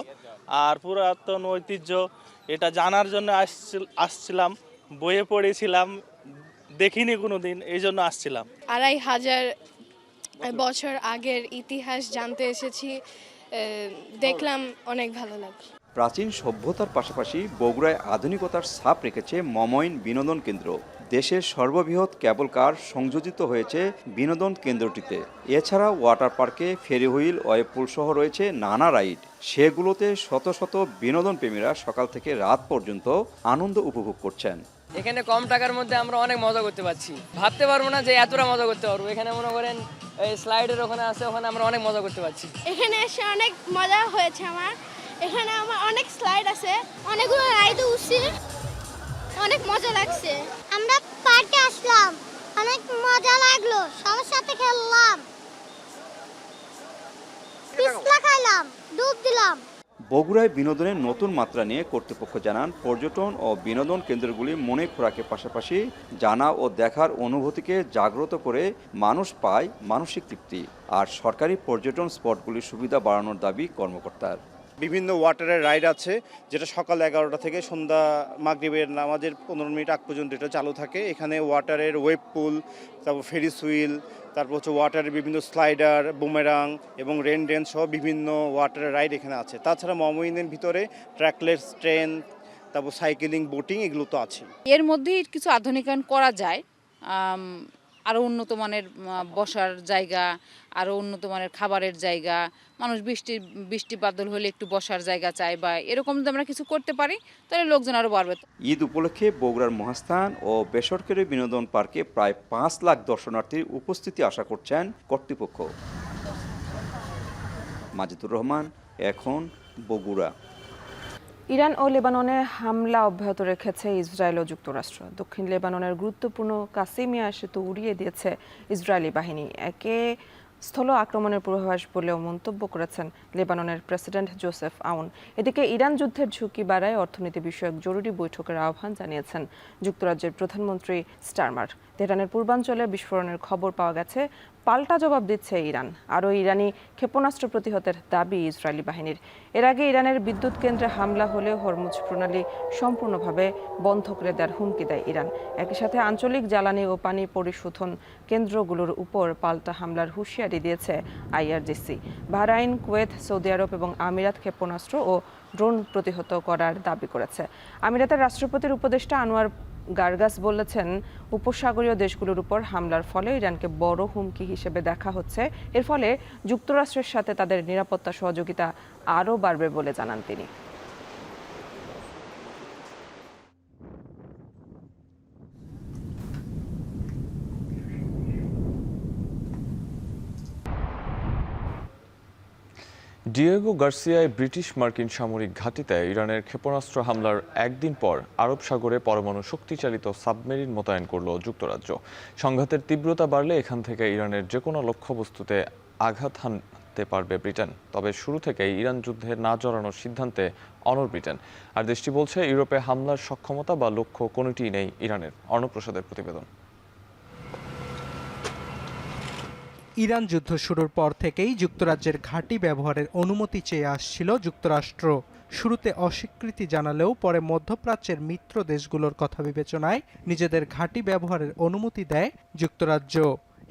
Speaker 32: আর পুরাতন ঐতিহ্য এটা জানার জন্য আসছিলাম, বইয়ে পড়েছিলাম, দেখিনি কোনোদিন, এই জন্য আসছিলাম।
Speaker 33: ২৫০০ বছর আগের ইতিহাস জানতে এসেছি, দেখলাম, অনেক ভালো লাগলো।
Speaker 31: প্রাচীন সভ্যতার পাশাপাশি বগুড়ায় আধুনিকতার ছাপ রেখেছে মমইন বিনোদন কেন্দ্র। দেশের সর্ববৃহৎ কেবল কার সংযোজিত হয়েছে বিনোদন কেন্দ্রটিতে। এছাড়া ওয়াটার পার্কে ফেরি হুইল, ওয়েভ পুল সহ রয়েছে নানা রাইড। সেগুলোতে শত শত বিনোদন প্রেমীরা সকাল থেকে রাত পর্যন্ত আনন্দ উপভোগ করছেন।
Speaker 34: এখানে কম টাকার মধ্যে আমরা অনেক মজা করতে পারছি। ভাবতে পারবো না যে এতটা মজা করতে পারবো। এখানে মনে করেন এই স্লাইডের ওখানে আছে, ওখানে আমরা অনেক মজা করতে পারছি।
Speaker 35: এখানে এসে অনেক মজা হয়েছে আমার। এখানে আমার অনেক স্লাইড আছে, অনেকগুলো রাইড উঠছি, অনেক মজা লাগছে।
Speaker 36: আমরা পার্কে আসলাম, অনেক মজা লাগলো, সবার সাথে খেললাম। পিছলা খাইলাম, ডুব দিলাম।
Speaker 31: বগুড়ায় বিনোদনের নতুন মাত্রা নিয়ে কর্তৃপক্ষ জানান, পর্যটন ও বিনোদন কেন্দ্রগুলি মনে খোরাকের পাশাপাশি জানা ও দেখার অনুভূতিকে জাগ্রত করে মানুষ পায় মানসিক তৃপ্তি। আর সরকারি পর্যটন স্পটগুলির সুবিধা বাড়ানোর দাবি কর্মকর্তার।
Speaker 2: বিভিন্ন ওয়াটারের রাইড আছে, যেটা সকাল 11টা থেকে সন্ধ্যা মাগরিবের নামাজের 15 মিনিট আগ পর্যন্ত এটা চালু থাকে। এখানে ওয়াটারের ওয়েব পুল, তারপর ফেরিস হুইল, তারপর হচ্ছে ওয়াটারের বিভিন্ন স্লাইডার, বুমেরাং এবং রেন ড্যান্স সহ বিভিন্ন ওয়াটারের রাইড এখানে আছে। তাছাড়া মমইনের ভিতরে ট্র্যাকলেস ট্রেন, তারপর সাইকেলিং, বোটিং এগুলো তো আছে।
Speaker 4: এর মধ্যেই কিছু আধুনিকায়ন করা যায়, আরও উন্নত মানের বসার জায়গা, আরও উন্নত মানের খাবারের জায়গা, মানুষ বৃষ্টি বাদল হলে একটু বসার জায়গা চায়, বা এরকম যদি আমরা কিছু করতে পারি তাহলে লোকজন আরও বাড়বে।
Speaker 31: ঈদ উপলক্ষে বগুড়ার মহাস্থান ও বেসরকারি বিনোদন পার্কে প্রায় 5 লাখ দর্শনার্থীর উপস্থিতি আশা করছেন কর্তৃপক্ষ। মাজিদুর রহমান, এখন বগুড়া।
Speaker 1: ইরান ও লেবাননে হামলা অব্যাহত রেখেছে ইসরায়েল ও যুক্তরাষ্ট্র। দক্ষিণ লেবাননের গুরুত্বপূর্ণ কাসিমিয়া সেতু উড়িয়ে দিয়েছে ইসরায়েলি বাহিনী। একে স্থল আক্রমণের পূর্বাভাস বলেও মন্তব্য করেছেন লেবাননের প্রেসিডেন্ট জোসেফ আউন। এদিকে ইরান যুদ্ধের ঝুঁকি বাড়ায় অর্থনীতি বিষয়ক জরুরি বৈঠকের আহ্বান জানিয়েছেন যুক্তরাজ্যের প্রধানমন্ত্রী স্টারমার। তেহরানের পূর্বাঞ্চলে বিস্ফোরণের খবর পাওয়া গেছে, পাল্টা জবাব দিচ্ছে ইরান। আরও ইরানি ক্ষেপণাস্ত্র প্রতিহতের দাবি ইসরায়েলি বাহিনীর। এর আগে ইরানের বিদ্যুৎ কেন্দ্রে হামলা হলে হরমুজ প্রণালী সম্পূর্ণভাবে বন্ধ করে দেওয়ার হুমকি দেয় ইরান। একই সাথে আঞ্চলিক জ্বালানি ও পানি পরিশোধন কেন্দ্রগুলোর উপর পাল্টা হামলার হুঁশিয়ারি দিয়েছে আইআরজিসি। বাহরাইন, কুয়েত, সৌদি আরব এবং আমিরাত ক্ষেপণাস্ত্র ও ড্রোন প্রতিহত করার দাবি করেছে। আমিরাতের রাষ্ট্রপতির উপদেষ্টা আনোয়ার গার্গাস বলেছেন, উপসাগরীয় দেশগুলোর উপর হামলার ফলে ইরানকে বড় হুমকি হিসেবে দেখা হচ্ছে। এর ফলে যুক্তরাষ্ট্রের সাথে তাদের নিরাপত্তা সহযোগিতা আরও বাড়বে বলে জানান তিনি।
Speaker 3: ডিয়েগো গার্সিয়ায় ব্রিটিশ মার্কিন সামরিক ঘাঁটিতে ইরানের ক্ষেপণাস্ত্র হামলার একদিন পর আরব সাগরে পরমাণু শক্তিচালিত সাবমেরিন মোতায়েন করল যুক্তরাজ্য। সংঘাতের তীব্রতা বাড়লে এখান থেকে ইরানের যে কোনো লক্ষ্যবস্তুতে আঘাত হানতে পারবে ব্রিটেন। তবে শুরু থেকেই ইরান যুদ্ধে না জড়ানোর সিদ্ধান্তে অনড় ব্রিটেন। আর দেশটি বলছে, ইউরোপে হামলার সক্ষমতা বা লক্ষ্য কোনোটিই নেই ইরানের। অর্ণপ্রসাদের প্রতিবেদন।
Speaker 5: ইরান যুদ্ধ শুরুর পর থেকেই যুক্তরাজ্যের ঘাঁটি ব্যবহারের অনুমতি চেয়ে আসছিল যুক্তরাষ্ট্র। শুরুতে অস্বীকৃতি জানালেও পরে মধ্যপ্রাচ্যের মিত্র দেশগুলোর কথা বিবেচনায় নিজেদের ঘাঁটি ব্যবহারের অনুমতি দেয় যুক্তরাজ্য।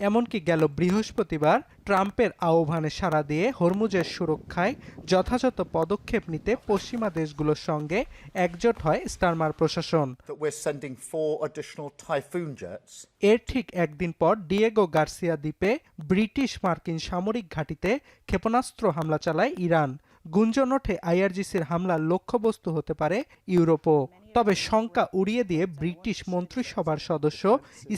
Speaker 5: এমনকি গেল বৃহস্পতিবার ট্রাম্পের আহ্বানে সাড়া দিয়ে হরমুজের সুরক্ষায় যথাযথ পদক্ষেপ নিতে পশ্চিমা দেশগুলোর সঙ্গে একজোট হয় স্টারমার প্রশাসন। এর ঠিক একদিন পর ডিয়েগো গার্সিয়া দ্বীপে ব্রিটিশ মার্কিন সামরিক ঘাঁটিতে ক্ষেপণাস্ত্র হামলা চালায় ইরান। গুঞ্জন ওঠে আইআরজিসির হামলার লক্ষ্যবস্তু হতে পারে ইউরোপও। তবে শঙ্কা উড়িয়ে দিয়ে ব্রিটিশ মন্ত্রিসভার সদস্য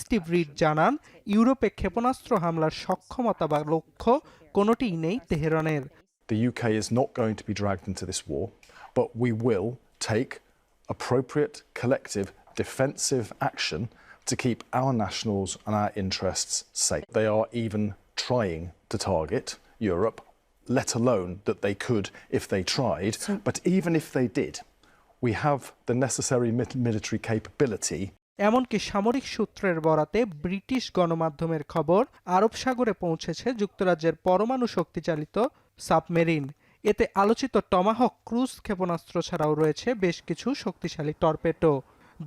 Speaker 5: স্টিভ রিড জানান, ইউরোপে ক্ষেপণাস্ত্র হামলার সক্ষমতা বা লক্ষ্য কোনোটিই নেই তেহরানের।
Speaker 6: The UK is not going to be dragged into this war, but we will take appropriate collective defensive action to keep our nationals and our interests safe. They are even trying to target Europe, let alone that they could if they tried. But even if they did, we have the necessary military capability.
Speaker 5: এমনকি সামরিক সূত্রের বরাতে British গণমাধ্যমের খবর, আরব সাগরে পৌঁছেছে যুক্তরাজ্যের পরমাণু শক্তিচালিত সাবমেরিন। এতে আলোচিত টমাহক ক্রুজ ক্ষেপণাস্ত্র ছাড়াও রয়েছে বেশ কিছু শক্তিশালী টর্পেডো।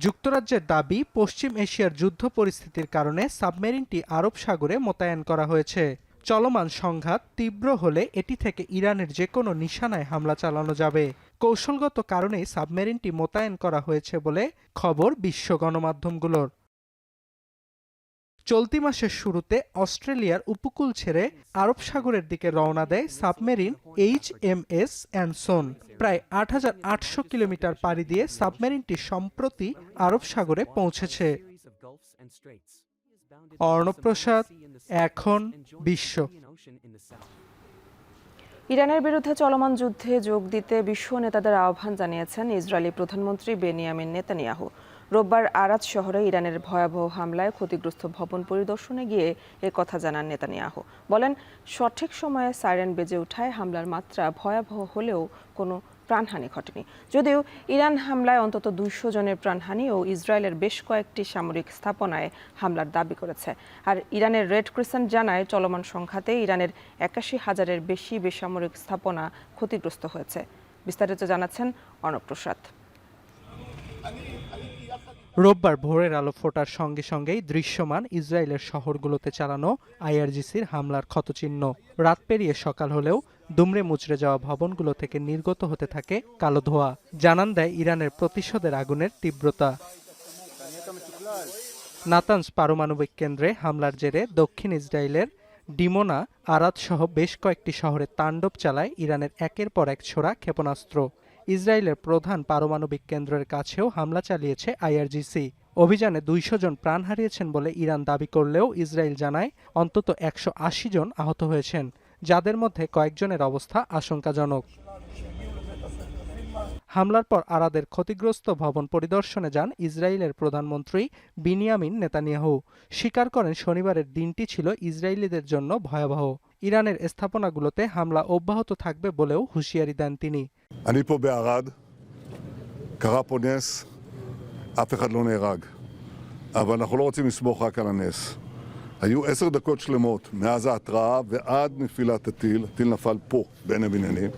Speaker 5: যুক্তরাজ্যের দাবি, পশ্চিম এশিয়ার যুদ্ধ পরিস্থিতির কারণে সাবমেরিনটি আরব সাগরে মোতায়েন করা হয়েছে। চলমান সংঘাত তীব্র হলে এটি থেকে ইরানের যে কোনো নিশানায় হামলা চালানো যাবে। কৌশলগত কারণেই সাবমেরিনটি মোতায়েন করা হয়েছে বলে খবর বিশ্ব গণমাধ্যমগুলোর। চলতি মাসের শুরুতে অস্ট্রেলিয়ার উপকূল ছেড়ে আরব সাগরের দিকে রওনা দেয় সাবমেরিন HMS অ্যানসন। প্রায় ৮৮০০ কিলোমিটার পাড়ি দিয়ে সাবমেরিনটি সম্প্রতি আরব সাগরে পৌঁছেছে। অর্ণপ্রসাদ, এখন বিশ্ব।
Speaker 1: ইরানের বিরুদ্ধে চলমান যুদ্ধে যোগ দিতে বিশ্ব নেতাদের আহ্বান জানিয়েছেন ইসরায়েলি প্রধানমন্ত্রী বেনিয়ামিন নেতানিয়াহু। রোববার আরাদ শহরে ইরানের ভয়াবহ হামলায় ক্ষতিগ্রস্ত ভবন পরিদর্শনে গিয়ে কথা জানান নেতানিয়াহু। বলেন, সঠিক সময়ে সাইরেন বেজে ওঠায় হামলার মাত্রা ভয়াবহ হলেও কোনো প্রাণহানি ঘটেনি। যদিও ইরান হামলায় অন্তত 200 জনের প্রাণহানি ও ইসরায়েলের বেশ কয়েকটি সামরিক স্থাপনায় হামলার দাবি করেছে। আর ইরানের রেড ক্রিসেন্ট জানায়, চলমান সংঘাতে ইরানের 81,000-এর বেশি বেসামরিক স্থাপনা ক্ষতিগ্রস্ত হয়েছে। বিস্তারিত জানাচ্ছেন অর্ণব প্রসাদ।
Speaker 5: রোববার ভোরের আলো ফোটার সঙ্গে সঙ্গেই দৃশ্যমান ইসরায়েলের শহরগুলোতে চালানো আইআরজিসির হামলার ক্ষতচিহ্ন। রাত পেরিয়ে সকাল হলেও দুমড়ে মুচড়ে যাওয়া ভবনগুলো থেকে নির্গত হতে থাকে কালো ধোঁয়া। জানান দেয় ইরানের প্রতিশোধের আগুনের তীব্রতা। নাতানজ পারমাণবিক কেন্দ্রে হামলার জেরে দক্ষিণ ইসরায়েলের ডিমোনা, আরাদ সহ বেশ কয়েকটি শহরে তাণ্ডব চালায় ইরানের একের পর এক ছোড়া ক্ষেপণাস্ত্র। ইসরায়েলের প্রধান পারমাণবিক কেন্দ্রের কাছেও হামলা চালিয়েছে আইআরজিসি। অভিযানে 200 জন প্রাণ হারিয়েছেন বলে ইরান দাবি করলেও ইসরায়েল জানায় অন্তত 180 জন আহত হয়েছেন, যাদের মধ্যে কয়েকজনের অবস্থা আশঙ্কাজনক। হামলার পর আরাদের ক্ষতিগ্রস্ত ভবন পরিদর্শনে যান ইসরায়েলের প্রধানমন্ত্রী বিনিয়ামিন নেতানিয়াহু। স্বীকার করেন, শনিবারের দিনটি ছিল ইসরায়েলিদের জন্য ভয়াবহ। ইরানের স্থাপনাগুলোতে হামলা অব্যাহত থাকবে বলেও হুঁশিয়ারি দেন তিনি।
Speaker 7: אני פה בערד, קרה פה נס, אף אחד לא נהרג. אבל אנחנו לא רוצים לסמוך רק על הנס. היו 10 דקות שלמות מאז ההתראה ועד נפילת הטיל. הטיל נפל פה, בין הבניינים.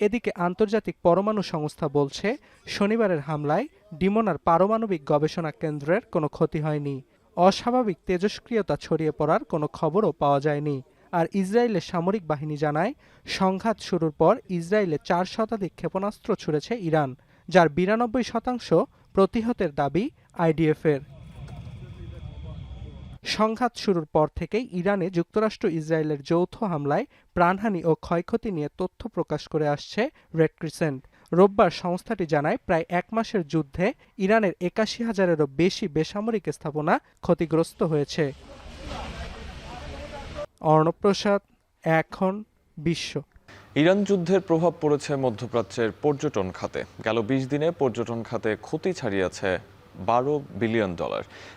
Speaker 5: এদিকে আন্তর্জাতিক পরমাণু সংস্থা বলছে, শনিবারের হামলায় ডিমোনার পারমাণবিক গবেষণা কেন্দ্রের কোনো ক্ষতি হয়নি। অস্বাভাবিক তেজস্ক্রিয়তা ছড়িয়ে পড়ার কোনো খবরও পাওয়া যায়নি। আর ইসরায়েলের সামরিক বাহিনী জানায়, সংঘাত শুরুর পর ইসরায়েলে 4 শতাধিক ক্ষেপণাস্ত্র ছুড়েছে ইরান, যার 92% প্রতিহতের দাবি আইডিএফের। সংঘাত শুরুর পর থেকেই ইরানে যুক্তরাষ্ট্র ইসরায়েলের যৌথ হামলায় প্রাণহানি ও ক্ষয়ক্ষতি নিয়ে তথ্য প্রকাশ করে আসছে রেড ক্রিসেন্ট। রোববার সংস্থাটি জানায়, প্রায় 1 মাসের যুদ্ধে ইরানের 81,000-এরও বেশি বেসামরিক স্থাপনা ক্ষতিগ্রস্ত হয়েছে। অর্ণব প্রসাদ, এখন বিশ্ব।
Speaker 3: ইরান যুদ্ধের প্রভাব পড়েছে মধ্যপ্রাচ্যের পর্যটন খাতে। গেল 20 দিনে পর্যটন খাতে ক্ষতি ছাড়িয়েছে $12 বিলিয়ন।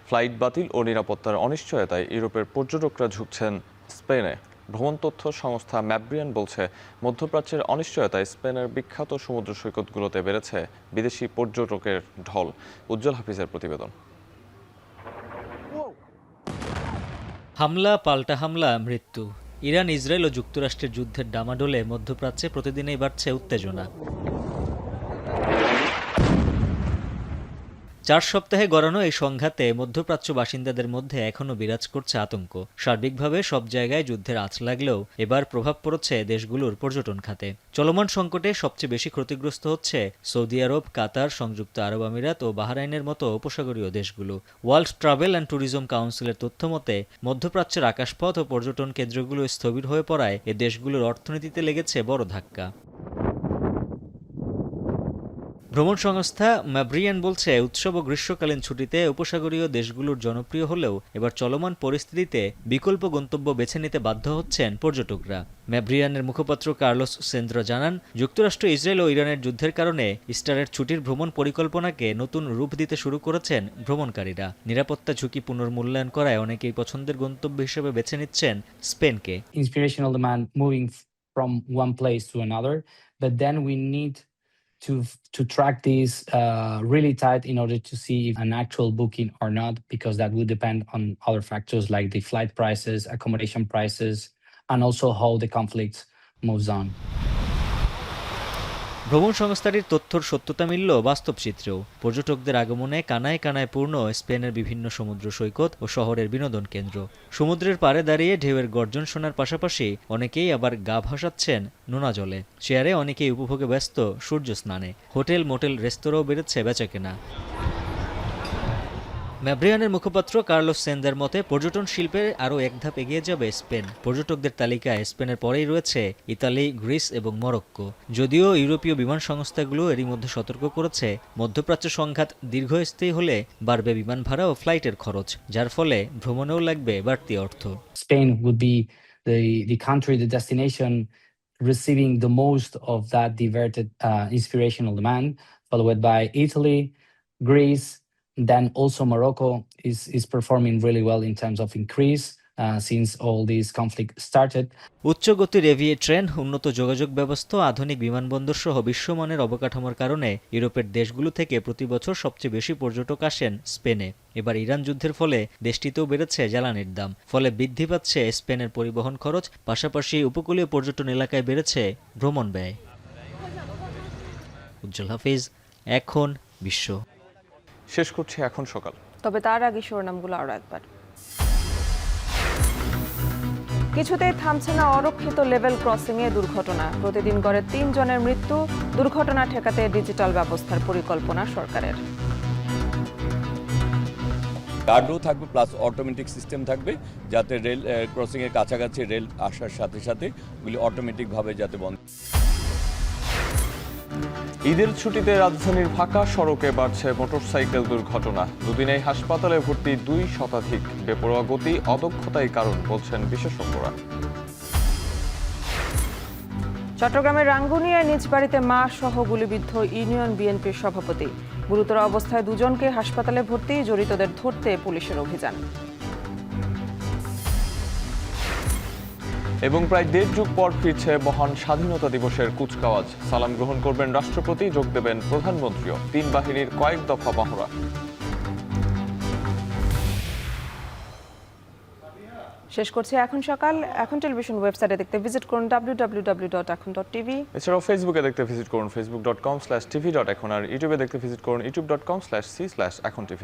Speaker 3: ফ্লাইট বাতিল ও নিরাপত্তার অনিশ্চয়তায় ইউরোপের পর্যটকরা ঝুঁকছেন স্পেনে। ভ্রমণ তথ্য সংস্থা ম্যাব্রিয়ান বলছে, মধ্যপ্রাচ্যের অনিশ্চয়তায় স্পেনের বিখ্যাত সমুদ্র সৈকতগুলোতে বেড়েছে বিদেশি পর্যটকের ঢল। উজ্জ্বল হাফিজের প্রতিবেদন।
Speaker 8: হামলা পাল্টা হামলা, মৃত্যু। ইরান, ইসরায়েল ও যুক্তরাষ্ট্রের যুদ্ধের ডামাডোলে মধ্যপ্রাচ্যে প্রতিদিনই বাড়ছে উত্তেজনা। 4 সপ্তাহে গড়ানো এই সংঘাতে মধ্যপ্রাচ্য বাসিন্দাদের মধ্যে এখনও বিরাজ করছে আতঙ্ক। সার্বিকভাবে সব জায়গায় যুদ্ধের আঁচ লাগলেও এবার প্রভাব পড়ছে দেশগুলোর পর্যটন খাতে। চলমান সংকটে সবচেয়ে বেশি ক্ষতিগ্রস্ত হচ্ছে সৌদি আরব, কাতার, সংযুক্ত আরব আমিরাত ও বাহরাইনের মতো উপসাগরীয় দেশগুলো। ওয়ার্ল্ড ট্রাভেল অ্যান্ড ট্যুরিজম কাউন্সিলের তথ্য মতে, মধ্যপ্রাচ্যের আকাশপথ ও পর্যটন কেন্দ্রগুলো স্থবির হয়ে পড়ায় এ দেশগুলোর অর্থনীতিতে লেগেছে বড় ধাক্কা। ভ্রমণ সংস্থা ম্যাব্রিয়ান বলছে, উৎসব ও গ্রীষ্মকালীন ছুটিতে উপসাগরীয় দেশগুলোর জনপ্রিয় হলেও এবার চলমান পরিস্থিতিতে বিকল্প গন্তব্য বেছে নিতে বাধ্য হচ্ছেন পর্যটকরা। ম্যাব্রিয়ানের মুখপাত্র কার্লোস সেন্দ্রা জানান, যুক্তরাষ্ট্র, ইসরায়েল ও ইরানের যুদ্ধের কারণে ইস্টারের ছুটির ভ্রমণ পরিকল্পনাকে নতুন রূপ দিতে শুরু করেছেন ভ্রমণকারীরা। নিরাপত্তা ঝুঁকি পুনর্মূল্যায়ন করায় অনেকেই পছন্দের গন্তব্য হিসেবে বেছে নিচ্ছেন স্পেনকে।
Speaker 9: Inspirational demand moving from one place to another, but then we need to track these really tight in order to see if an actual booking or not, because that will depend on other factors like the flight prices, accommodation prices, and also how the conflict moves on.
Speaker 8: ভ্রমণ সংস্থাটির তথ্যর সত্যতা মিলল বাস্তব চিত্রেও। পর্যটকদের আগমনে কানায় কানায় পূর্ণ স্পেনের বিভিন্ন সমুদ্র সৈকত ও শহরের বিনোদন কেন্দ্র। সমুদ্রের পাড়ে দাঁড়িয়ে ঢেউয়ের গর্জন শোনার পাশাপাশি অনেকেই আবার গা ভাসাচ্ছেন নোনা জলে। চেয়ারে অনেকেই উপভোগে ব্যস্ত সূর্য স্নানে। হোটেল, মোটেল, রেস্তোরাঁও বেড়েছে বেচাকেনা। ম্যাব্রিয়ানের মুখপাত্র কার্লোস সেন্দার মতে, পর্যটন শিল্পে আরও এক ধাপ এগিয়ে যাবে স্পেন। পর্যটকদের তালিকায় স্পেনের পরেই রয়েছে ইতালি, গ্রিস এবং মরক্কো। যদিও ইউরোপীয় বিমান সংস্থাগুলো এরই মধ্যে সতর্ক করেছে, মধ্যপ্রাচ্য সংঘাত দীর্ঘস্থায়ী হলে বাড়বে বিমান ভাড়া ও ফ্লাইটের খরচ, যার ফলে ভ্রমণেও লাগবে বাড়তি অর্থ।
Speaker 9: Spain would be the country, the destination receiving the most of that diverted inspirational demand, followed by Italy, Greece, Then also Morocco is performing really well in terms of increase since all this conflict started.
Speaker 8: উচ্চ গতির এভিয়ে train, উন্নত যোগাযোগ ব্যবস্থা, আধুনিক বিমানবন্দর সহ বিশ্বমানের অবকাঠামোর কারণে ইউরোপের দেশগুলো থেকে প্রতি বছর সবচেয়ে বেশি পর্যটক আসেন স্পেনে। এবার ইরান যুদ্ধের ফলে দেশটিতেও বেড়েছে জ্বালানির দাম, ফলে বৃদ্ধি পাচ্ছে স্পেনের পরিবহন খরচ, পাশাপাশি উপকূলীয় পর্যটন এলাকায় বেড়েছে ভ্রমণ ব্যয়। উজ্জ্বল হাফিজ, এখন বিশ্ব।
Speaker 3: শেষ করছি এখন সকাল।
Speaker 1: তবে তার আগে শিরোনামগুলো আরও একবার। কিছুতেই থামছে না অরক্ষিত লেভেল ক্রসিংয়ে দুর্ঘটনা। প্রতিদিন গড়ে 3 জনের মৃত্যু। দুর্ঘটনা ঠেকাতে ডিজিটাল ব্যবস্থার পরিকল্পনা সরকারের।
Speaker 10: গার্ডও থাকবে, প্লাস অটোমেটিক সিস্টেম থাকবে, যাতে রেল ক্রসিংয়ের কাছাকাছি রেল আসার সাথে সাথে ওগুলি অটোমেটিকভাবে যাতে বন্ধ।
Speaker 3: ঈদের ছুটিতে রাজধানীর ফাঁকা সড়কে বাড়ছে মোটরসাইকেল দুর্ঘটনা। দুদিনেই হাসপাতালে ভর্তি 2 শতাধিক। বেপরোয়া গতি, অদক্ষতাই কারণ বলছেন বিশেষজ্ঞরা।
Speaker 1: চট্টগ্রামের রাঙ্গুনিয়ায় নিজ বাড়িতে মা সহ গুলিবিদ্ধ ইউনিয়ন বিএনপির সভাপতি। গুরুতর অবস্থায় 2 জনকে হাসপাতালে ভর্তি। জড়িতদের ধরতে পুলিশের অভিযান।
Speaker 3: এবং প্রায় 1.5 যুগ পর ফিরছে মহান স্বাধীনতা দিবসের কুচকাওয়াজ। সালাম গ্রহণ করবেন রাষ্ট্রপতি, যোগ দেবেন প্রধানমন্ত্রীও। 3 বাহিনীর কয়েক দফা মহড়া।
Speaker 1: শেষ করছি এখন সকাল। এখন টেলিভিশন ওয়েবসাইটে দেখতে ভিজিট করুন www.ekhon.tv।
Speaker 3: এছাড়াও ফেসবুকে দেখতে ভিজিট করুন facebook.com/tv.ekhon আর ইউটিউবে দেখতে ভিজিট করুন youtube.com/c/ekhon tv।